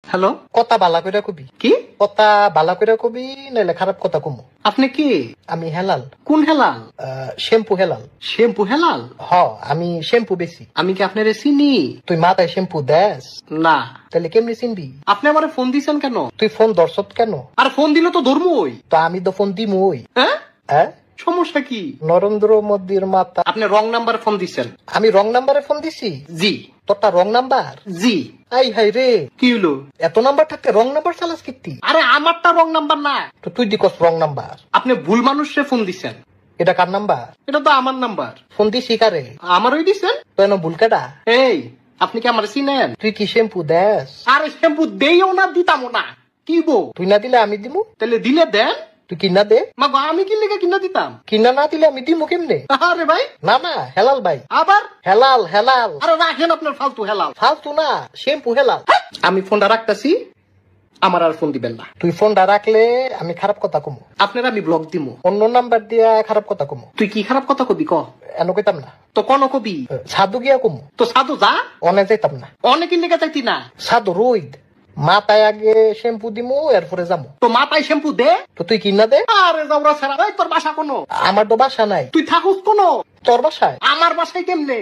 Hello, কথা বালা কইরা কবি। কি কথা বালা কইরা কবি নাইলে খারাপ কথা কমু। আপনি কি? আমি হেলাল। কোন হেলাল? শ্যাম্পু হেলাল। শ্যাম্পু হেলাল? হ, আমি শ্যাম্পু বেশি। আমি কি আপনারে চিনি? তুই মাথায় শ্যাম্পু দেস? না। তাহলে কেমনি চিনবি? আপনি আমারে ফোন দিছেন কেন? তুই ফোন ধরছত কেন? আর ফোন দিলে তো ধরমই। তো আমি তো ফোন দিমুই। হ্যাঁ, হ্যাঁ, সমস্যা কি? নরেন্দ্র মোদীর মাথা। আপনি রং নাম্বার ফোন দিছেন। আমি রং নাম্বারে ফোন দিছি? জি তোরটা রং নাম্বার? জি। আই হাই রে, কি হলো? এত নাম্বার থাকতে রং নাম্বার চালাস কিত্তি? আরে আমারটা রং নাম্বার না, তো তুই দিকস রং নাম্বার। আপনি ভুল মানুষে ফোন দিছেন। এটা কার নাম্বার? এটা তো আমার নাম্বার। ফোন দিছি কারে? আমারই দিছেন। তো এনে ভুল কেডা? এই, আপনি কি আমার চিনেন? তুই কি শ্যাম্পু দেস? আরে শ্যাম্পু দেইও না, দিতামও না। কি বো? তুই না দিলে আমি দিমু। তাহলে দিলে দেন। তুই কিনা দে। মা গো, আমি কি লেগে কিনা দিতাম? কিনা না দিলে আমি দিমু কেমনে? আরে ভাই, না না, হেলাল ভাই। আবার হেলাল হেলাল। আরে রাখেন আপনার ফালতু হেলাল। ফালতু না, শ্যাম্পু হেলাল। আমি ফোনটা রাখতেছি, আমার আর ফোন দিবেন না। তুই ফোনটা রাখলে আমি খারাপ কথা কমু। আপনার আমি ব্লক দিমু। অন্য নাম্বার দিয়া খারাপ কথা কমু। তুই কি খারাপ কথা কবি ক? এন কইতাম না। তো কোন কবি? সাধু গিয়া কমু। তো সাধু যা, অনে যাইতাম না। অনেকের লেগে চাইতি না। সাধু রইদ, মাথায় আগে শ্যাম্পু দিমু এরপরে যামু। তো মাথায় শ্যাম্পু দে। তো তুই কিনা দে। আরে যাওরা ছাড়া, তোর বাসা কোনো? আমার তো বাসা নাই। তুই থাকুস কোনো? তোর বাসায়? আমার বাসায় কেমনে?